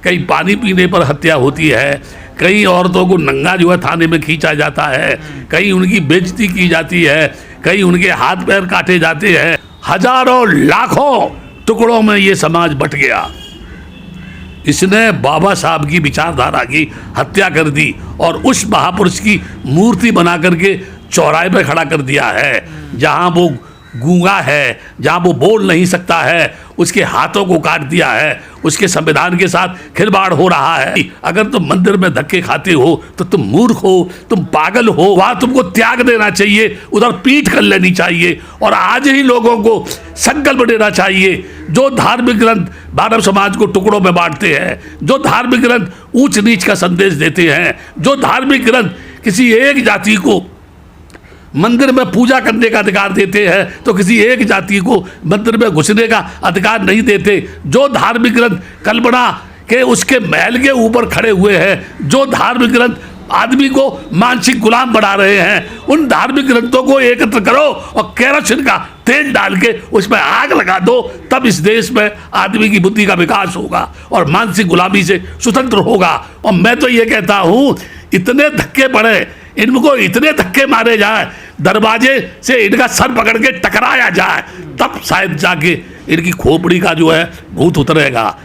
कहीं पानी पीने पर हत्या होती है, कहीं औरतों को नंगा जो है थाने में खींचा जाता है, कहीं उनकी बेइज्जती की जाती है, कहीं उनके हाथ पैर काटे जाते हैं। हजारों लाखों टुकड़ों में ये समाज बट गया। इसने बाबा साहब की विचारधारा की हत्या कर दी और उस महापुरुष की मूर्ति बना करके चौराहे पर खड़ा कर दिया है। जहां वो गूंगा है, जहां वो बोल नहीं सकता है, उसके हाथों को काट दिया है, उसके संविधान के साथ खिलवाड़ हो रहा है। अगर तुम मंदिर में धक्के खाते हो तो तुम मूर्ख हो, तुम पागल हो। वहां तुमको त्याग देना चाहिए, उधर पीठ कर लेनी चाहिए और आज ही लोगों को संकल्प लेना चाहिए। जो धार्मिक ग्रंथ मानव समाज को टुकड़ों में बांटते हैं, जो धार्मिक ग्रंथ ऊंच नीच का संदेश देते हैं, जो धार्मिक ग्रंथ किसी एक जाति को मंदिर में पूजा करने का अधिकार देते हैं तो किसी एक जाति को मंदिर में घुसने का अधिकार नहीं देते, जो धार्मिक ग्रंथ कल्पना के उसके महल के ऊपर खड़े हुए हैं, जो धार्मिक ग्रंथ आदमी को मानसिक गुलाम बना रहे हैं, उन धार्मिक ग्रंथों को एकत्र करो और केरोसिन का तेल डाल के उसमें आग लगा दो। तब इस देश में आदमी की बुद्धि का विकास होगा और मानसिक गुलामी से स्वतंत्र होगा। और मैं तो ये कहता हूँ, इतने धक्के पड़े, इनको इतने धक्के मारे जाए, दरवाजे से इनका सर पकड़ के टकराया जाए, तब शायद जाके इनकी खोपड़ी का जो है भूत उतरेगा।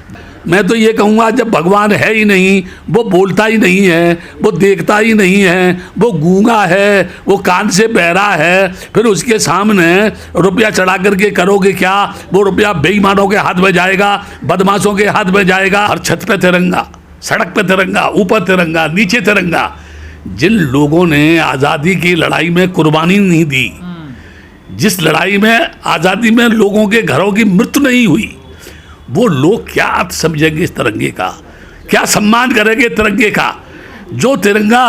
मैं तो ये कहूँगा, जब भगवान है ही नहीं, वो बोलता ही नहीं है, वो देखता ही नहीं है, वो गूंगा है, वो कान से बहरा है, फिर उसके सामने रुपया चढ़ा करके करोगे क्या? वो रुपया बेईमानों के हाथ में जाएगा, बदमाशों के हाथ में जाएगा। हर छत पे तिरंगा, सड़क पे तिरंगा, ऊपर तिरंगा, नीचे तिरंगा। जिन लोगों ने आज़ादी की लड़ाई में कुर्बानी नहीं दी, जिस लड़ाई में आज़ादी में लोगों के घरों की मृत्यु नहीं हुई, वो लोग क्या अर्थ समझेंगे इस तिरंगे का? क्या सम्मान करेंगे तिरंगे का? जो तिरंगा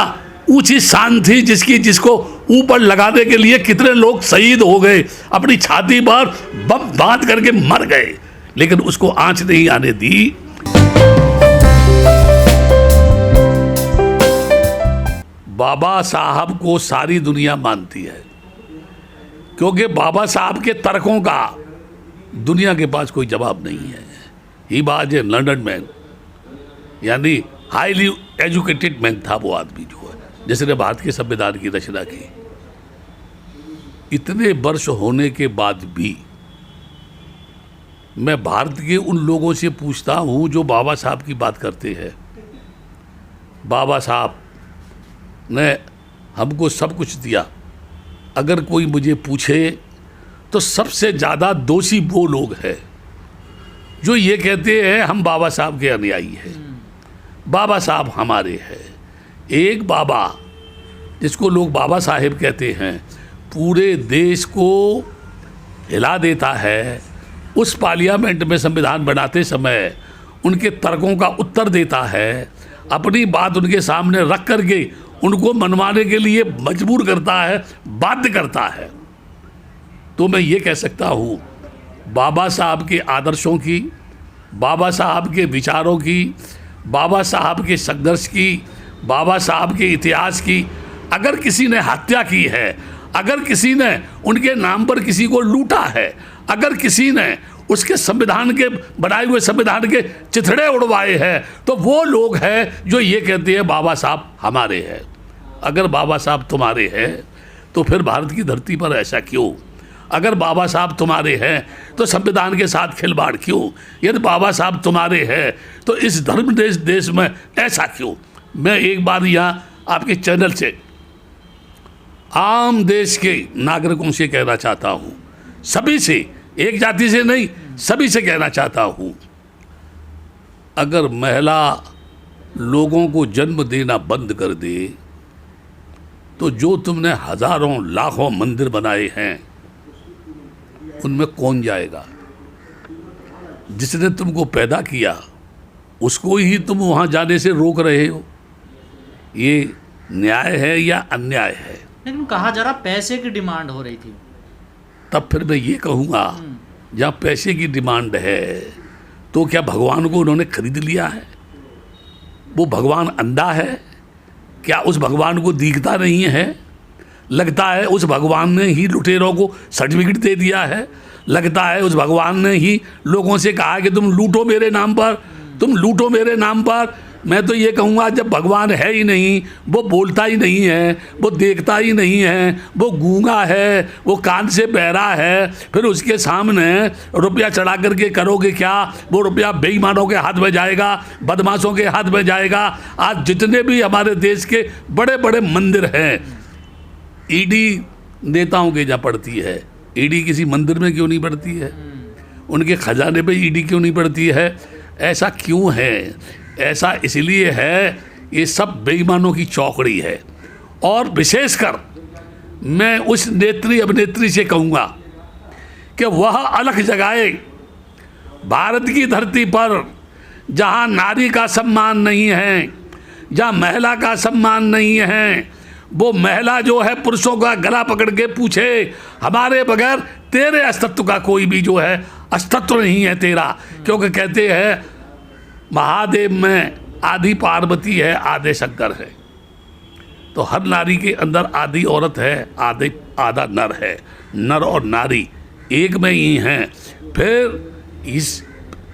ऊंची शान थी, जिसको ऊपर लगाने के लिए कितने लोग शहीद हो गए, अपनी छाती पर बम बांध करके मर गए, लेकिन उसको आंच नहीं आने दी। बाबा साहब को सारी दुनिया मानती है, क्योंकि बाबा साहब के तर्कों का दुनिया के पास कोई जवाब नहीं है। He was a learned man, यानी हाईली एजुकेटेड मैन था वो आदमी जो है, जिसने भारत के संविधान की रचना की। इतने वर्ष होने के बाद भी मैं भारत के उन लोगों से पूछता हूँ जो बाबा साहब की बात करते हैं। बाबा साहब ने हमको सब कुछ दिया। अगर कोई मुझे पूछे तो सबसे ज़्यादा दोषी वो लोग हैं जो ये कहते हैं हम बाबा साहब के अनुयायी हैं, बाबा साहब हमारे हैं। एक बाबा जिसको लोग बाबा साहेब कहते हैं, पूरे देश को हिला देता है। उस पार्लियामेंट में संविधान बनाते समय उनके तर्कों का उत्तर देता है, अपनी बात उनके सामने रख करके उनको मनवाने के लिए मजबूर करता है, बाध्य करता है। तो मैं ये कह सकता हूँ, बाबा साहब के आदर्शों की, बाबा साहब के विचारों की, बाबा साहब के संघर्ष की, बाबा साहब के इतिहास की अगर किसी ने हत्या की है, अगर किसी ने उनके नाम पर किसी को लूटा है, अगर किसी ने उसके संविधान के बनाए हुए संविधान के चिथड़े उड़वाए हैं, तो वो लोग हैं जो ये कहते हैं बाबा साहब हमारे हैं। अगर बाबा साहब तुम्हारे हैं तो फिर भारत की धरती पर ऐसा क्यों? अगर बाबा साहब तुम्हारे हैं तो संविधान के साथ खिलवाड़ क्यों? यदि बाबा साहब तुम्हारे हैं तो इस धर्म देश में ऐसा क्यों? मैं एक बार यहाँ आपके चैनल से आम देश के नागरिकों से कहना चाहता हूँ, सभी से, एक जाति से नहीं, सभी से कहना चाहता हूँ, अगर महिला लोगों को जन्म देना बंद कर दे तो जो तुमने हजारों लाखों मंदिर बनाए हैं उनमें कौन जाएगा? जिसने तुमको पैदा किया उसको ही तुम वहाँ जाने से रोक रहे हो। ये न्याय है या अन्याय है? लेकिन कहा जा रहा पैसे की डिमांड हो रही थी। तब फिर मैं ये कहूँगा, जहाँ पैसे की डिमांड है तो क्या भगवान को उन्होंने खरीद लिया है? वो भगवान अंधा है क्या? उस भगवान को दिखता नहीं है? लगता है उस भगवान ने ही लुटेरों को सर्टिफिकेट दे दिया है? लगता है उस भगवान ने ही लोगों से कहा कि तुम लूटो मेरे नाम पर, तुम लूटो मेरे नाम पर। मैं तो ये कहूँगा जब भगवान है ही नहीं, वो बोलता ही नहीं है, वो देखता ही नहीं है, वो गूंगा है, वो कान से बहरा है, फिर उसके सामने रुपया चढ़ा करके करोगे क्या? वो रुपया बेईमानों के हाथ में जाएगा, बदमाशों के हाथ में जाएगा। आज जितने भी हमारे देश के बड़े बड़े मंदिर हैं, ईडी नेताओं के जा पड़ती है, ईडी किसी मंदिर में क्यों नहीं पड़ती है? उनके खजाने पे ईडी क्यों नहीं पड़ती है? ऐसा क्यों है? ऐसा इसलिए है, ये सब बेईमानों की चौकड़ी है। और विशेषकर मैं उस नेत्री अभिनेत्री से कहूँगा कि वह अलख जगाए भारत की धरती पर, जहाँ नारी का सम्मान नहीं है, जहाँ महिला का सम्मान नहीं है। वो महिला जो है पुरुषों का गला पकड़ के पूछे, हमारे बगैर तेरे अस्तित्व का कोई भी जो है अस्तित्व नहीं है तेरा। क्योंकि कहते हैं महादेव में आधी पार्वती है, आधे शंकर है। तो हर नारी के अंदर आधी औरत है, आधा नर है। नर और नारी एक में ही हैं। फिर इस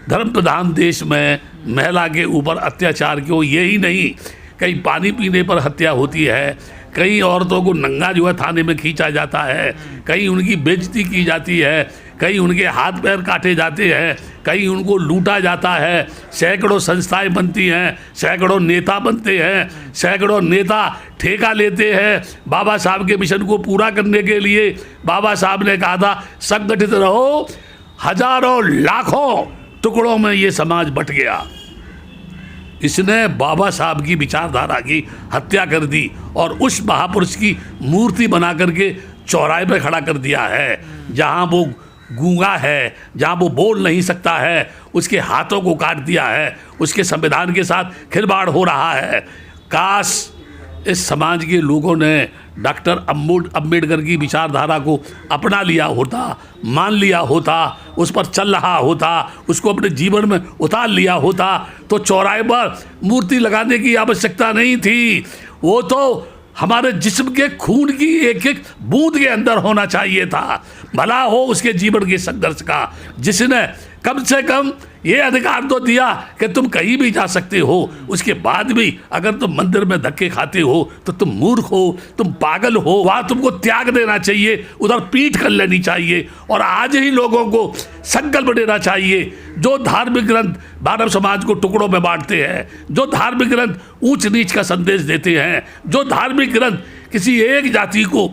धर्म प्रधान देश में महिला के ऊपर अत्याचार क्यों? यही नहीं, कहीं पानी पीने पर हत्या होती है, कई औरतों को नंगा जो है थाने में खींचा जाता है, कहीं उनकी बेइज्जती की जाती है, कहीं उनके हाथ पैर काटे जाते हैं, कहीं उनको लूटा जाता है। सैकड़ों संस्थाएं बनती हैं, सैकड़ों नेता बनते हैं, सैकड़ों नेता ठेका लेते हैं बाबा साहब के मिशन को पूरा करने के लिए। बाबा साहब ने कहा था संगठित रहो, हजारों लाखों टुकड़ों में ये समाज बट गया। इसने बाबा साहब की विचारधारा की हत्या कर दी और उस महापुरुष की मूर्ति बना करके चौराहे पे खड़ा कर दिया है। जहाँ वो गूंगा है, जहाँ वो बोल नहीं सकता है, उसके हाथों को काट दिया है, उसके संविधान के साथ खिलवाड़ हो रहा है। काश इस समाज के लोगों ने डॉक्टर अम्बेडकर की विचारधारा को अपना लिया होता, मान लिया होता, उस पर चल रहा होता, उसको अपने जीवन में उतार लिया होता, तो चौराहे पर मूर्ति लगाने की आवश्यकता नहीं थी। वो तो हमारे जिस्म के खून की एक एक बूंद के अंदर होना चाहिए था। भला हो उसके जीवन के संघर्ष का, जिसने कम से कम ये अधिकार तो दिया कि तुम कहीं भी जा सकते हो। उसके बाद भी अगर तुम मंदिर में धक्के खाते हो तो तुम मूर्ख हो, तुम पागल हो। वहाँ तुमको त्याग देना चाहिए, उधर पीठ कर लेनी चाहिए। और आज ही लोगों को संकल्प लेना चाहिए। जो धार्मिक ग्रंथ मानव समाज को टुकड़ों में बांटते हैं, जो धार्मिक ग्रंथ ऊंच नीच का संदेश देते हैं, जो धार्मिक ग्रंथ किसी एक जाति को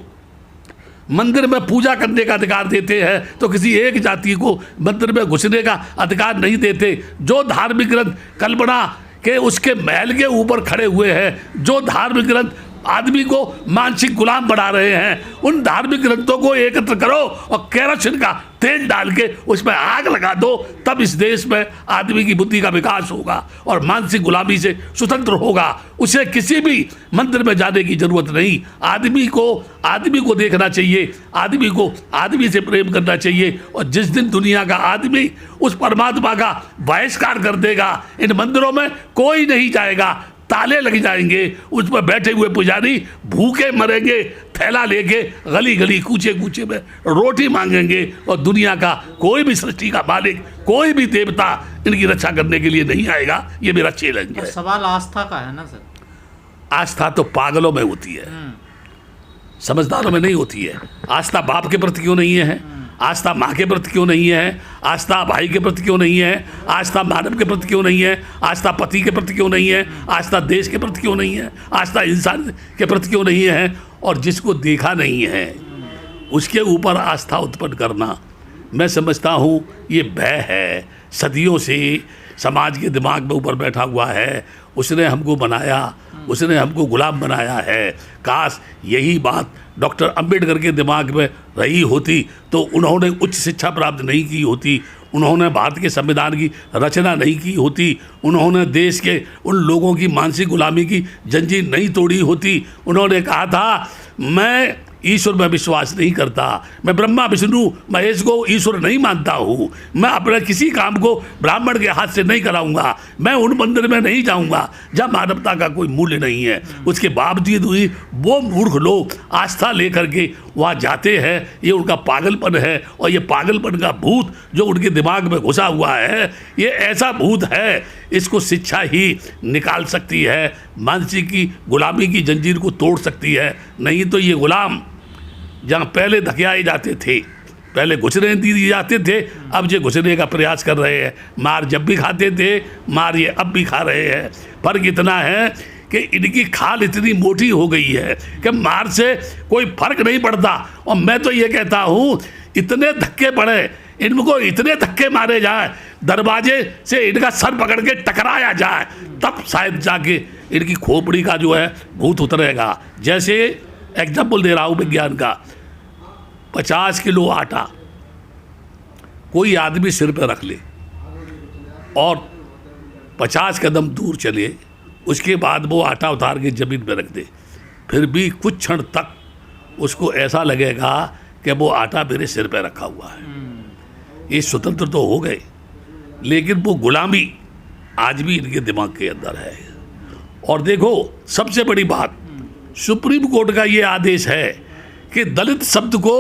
मंदिर में पूजा करने का अधिकार देते हैं तो किसी एक जाति को मंदिर में घुसने का अधिकार नहीं देते, जो धार्मिक ग्रंथ कल्पना के उसके महल के ऊपर खड़े हुए हैं, जो धार्मिक ग्रंथ आदमी को मानसिक गुलाम बना रहे हैं, उन धार्मिक ग्रंथों को एकत्र करो और केरोसिन का तेल डाल के उसमें आग लगा दो। तब इस देश में आदमी की बुद्धि का विकास होगा और मानसिक गुलामी से स्वतंत्र होगा। उसे किसी भी मंदिर में जाने की जरूरत नहीं। आदमी को देखना चाहिए, आदमी को आदमी से प्रेम करना चाहिए। और जिस दिन दुनिया का आदमी उस परमात्मा का बहिष्कार कर देगा, इन मंदिरों में कोई नहीं जाएगा, ताले लग जाएंगे, उस पर बैठे हुए पुजारी भूखे मरेंगे, थैला लेके गली गली कूचे कूचे में रोटी मांगेंगे। और दुनिया का कोई भी सृष्टि का मालिक, कोई भी देवता इनकी रक्षा करने के लिए नहीं आएगा। ये मेरा चैलेंज है। सवाल आस्था का है ना सर? आस्था तो पागलों में होती है, समझदारों में नहीं होती है। आस्था बाप के प्रति क्यों नहीं है? आस्था माँ के प्रति क्यों नहीं है? आस्था भाई के प्रति क्यों नहीं है? आस्था मानव के प्रति क्यों नहीं है? आस्था पति के प्रति क्यों नहीं है? आस्था देश के प्रति क्यों नहीं है? आस्था इंसान के प्रति क्यों नहीं है? और जिसको देखा नहीं है उसके ऊपर आस्था उत्पन्न करना, मैं समझता हूँ ये भय है। सदियों से समाज के दिमाग में ऊपर बैठा हुआ है। उसने हमको बनाया, उसने हमको गुलाम बनाया है। काश यही बात डॉक्टर अंबेडकर के दिमाग में रही होती तो उन्होंने उच्च शिक्षा प्राप्त नहीं की होती, उन्होंने भारत के संविधान की रचना नहीं की होती, उन्होंने देश के उन लोगों की मानसिक गुलामी की जंजीर नहीं तोड़ी होती। उन्होंने कहा था मैं ईश्वर में विश्वास नहीं करता, मैं ब्रह्मा विष्णु महेश को ईश्वर नहीं मानता हूँ, मैं अपने किसी काम को ब्राह्मण के हाथ से नहीं कराऊंगा, मैं उन मंदिर में नहीं जाऊंगा जहाँ मानवता का कोई मूल्य नहीं है। उसके बावजूद भी वो मूर्ख लोग आस्था लेकर के वहाँ जाते हैं। ये उनका पागलपन है। और ये पागलपन का भूत जो उनके दिमाग में घुसा हुआ है, ये ऐसा भूत है इसको शिक्षा ही निकाल सकती है, मानसिक की गुलामी की जंजीर को तोड़ सकती है। नहीं तो ये गुलाम जहाँ पहले धकेलाए जाते थे, पहले घुसने दिए जाते थे, अब ये घुसने का प्रयास कर रहे हैं। मार जब भी खाते थे, मार ये अब भी खा रहे हैं। फर्क इतना है कि इनकी खाल इतनी मोटी हो गई है कि मार से कोई फर्क नहीं पड़ता। और मैं तो ये कहता हूँ, इतने धक्के पड़े, इनको इतने धक्के मारे जाए, दरवाजे से इनका सर पकड़ के टकराया जाए, तब शायद जाके इनकी खोपड़ी का जो है भूत उतरेगा। जैसे एग्जाम्पल दे रहा हूँ विज्ञान का, 50 किलो आटा कोई आदमी सिर पर रख ले और 50 कदम दूर चले, उसके बाद वो आटा उतार के ज़मीन पर रख दे, फिर भी कुछ क्षण तक उसको ऐसा लगेगा कि वो आटा मेरे सिर पर रखा हुआ है। ये स्वतंत्र तो हो गए, लेकिन वो गुलामी आज भी इनके दिमाग के अंदर है। और देखो, सबसे बड़ी बात, सुप्रीम कोर्ट का ये आदेश है कि दलित शब्द को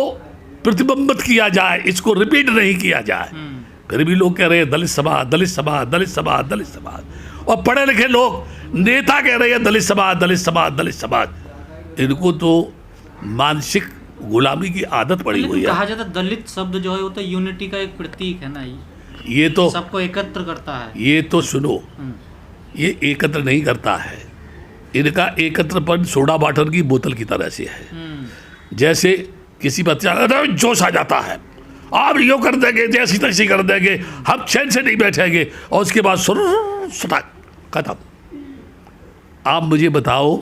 प्रतिबंधित किया जाए, इसको रिपीट नहीं किया जाए। फिर भी लोग कह रहे हैं दलित समाज, दलित समाज, दलित समाज, दलित समाज। और पढ़े लिखे लोग, नेता कह रहे हैं दलित समाज, दलित समाज, दलित समाज। इनको तो मानसिक गुलामी की आदत पड़ी हुई है। कहा जाता है दलित शब्द जो है वो तो यूनिटी का एक प्रतीक है ना, ये तो सबको एकत्र करता है। ये तो सुनो, ये एकत्र नहीं करता है। इनका एकत्रपन सोडा वाटर की बोतल की तरह से है। जैसे किसी बच्चा जोश आ जाता है, आप यो कर देंगे, जैसी तैसी कर देंगे, हम चैन से नहीं बैठेंगे, और उसके बाद सटाक खत्म। आप मुझे बताओ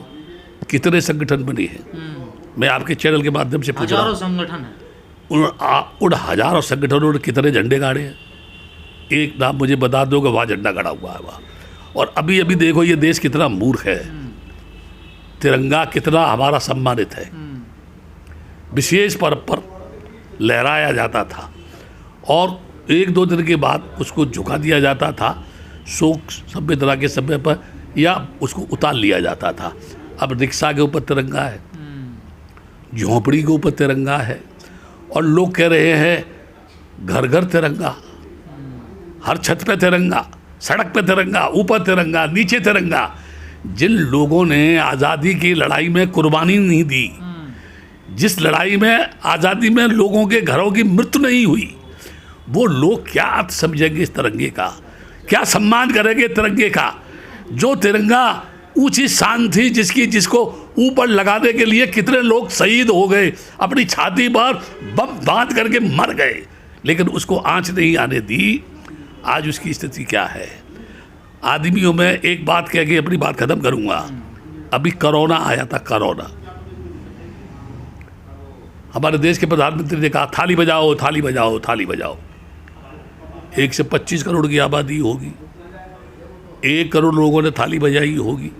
कितने संगठन बने हैं? मैं आपके चैनल के माध्यम से पूछ रहा हूं, हजारों संगठन है। उन हजारों संगठनों ने कितने झंडे गाड़े हैं? एक नाम मुझे बता दो कि वहाँ झंडा गड़ा हुआ है वहाँ। और अभी अभी देखो ये देश कितना मूर्ख है, तिरंगा कितना हमारा सम्मानित है, विशेष पर्व पर लहराया जाता था और 1-2 दिन के बाद उसको झुका दिया जाता था, शोक सभ्य तरह के समय पर, या उसको उतार लिया जाता था। अब रिक्शा के ऊपर तिरंगा है, झोंपड़ी के ऊपर तिरंगा है, और लोग कह रहे हैं घर घर तिरंगा, हर छत पे तिरंगा, सड़क पे तिरंगा, ऊपर तिरंगा, नीचे तिरंगा। जिन लोगों ने आज़ादी की लड़ाई में कुर्बानी नहीं दी, जिस लड़ाई में आज़ादी में लोगों के घरों की मृत्यु नहीं हुई, वो लोग क्या अर्थ समझेंगे इस तिरंगे का, क्या सम्मान करेंगे तिरंगे का? जो तिरंगा ऊंची शान थी, जिसको ऊपर लगाने के लिए कितने लोग शहीद हो गए, अपनी छाती पर बम बांध करके मर गए, लेकिन उसको आंच नहीं आने दी। आज उसकी स्थिति क्या है? आदमियों में एक बात कह के अपनी बात खत्म करूंगा। अभी कोरोना आया था, कोरोना, हमारे देश के प्रधानमंत्री ने कहा थाली बजाओ, थाली बजाओ, थाली बजाओ। 1 से 25 करोड़ की आबादी होगी, 1 करोड़ लोगों ने थाली बजाई होगी,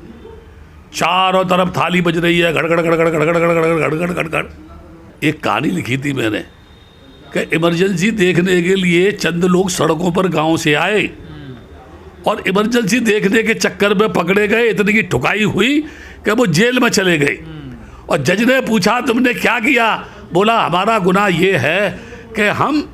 चारों तरफ थाली बज रही है, गड़गड़ गड़गड़ गड़गड़ गड़गड़ गड़गड़ गड़गड़। एक कहानी लिखी थी मैंने कि इमरजेंसी देखने के लिए चंद लोग सड़कों पर गांव से आए और इमरजेंसी देखने के चक्कर में पकड़े गए, इतनी की ठुकाई हुई कि वो जेल में चले गए। और जज ने पूछा तुमने क्या किया? बोला हमारा गुनाह ये है कि हम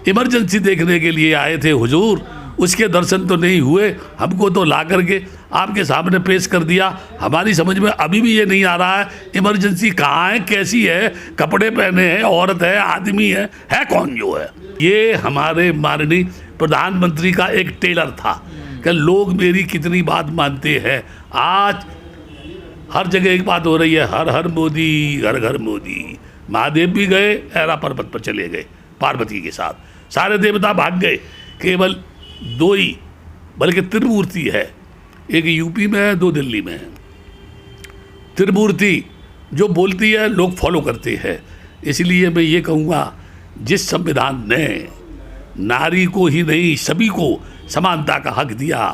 इमरजेंसी देखने के लिए आए थे हुजूर, उसके दर्शन तो नहीं हुए, हमको तो ला करके आपके सामने पेश कर दिया। हमारी समझ में अभी भी ये नहीं आ रहा है इमरजेंसी कहाँ है, कैसी है, कपड़े पहने हैं, औरत है, आदमी है कौन जो है? ये हमारे माननीय प्रधानमंत्री का एक टेलर था कि लोग मेरी कितनी बात मानते हैं। आज हर जगह एक बात हो रही है, हर हर मोदी, घर घर मोदी। महादेव भी गए, ऐरा पर्वत पर चले गए पार्वती के साथ, सारे देवता भाग गए, केवल 2 ही, बल्कि त्रिमूर्ति है, एक यूपी में है, 2 दिल्ली में है। त्रिमूर्ति जो बोलती है लोग फॉलो करते हैं। इसलिए मैं ये कहूँगा, जिस संविधान ने नारी को ही नहीं सभी को समानता का हक दिया,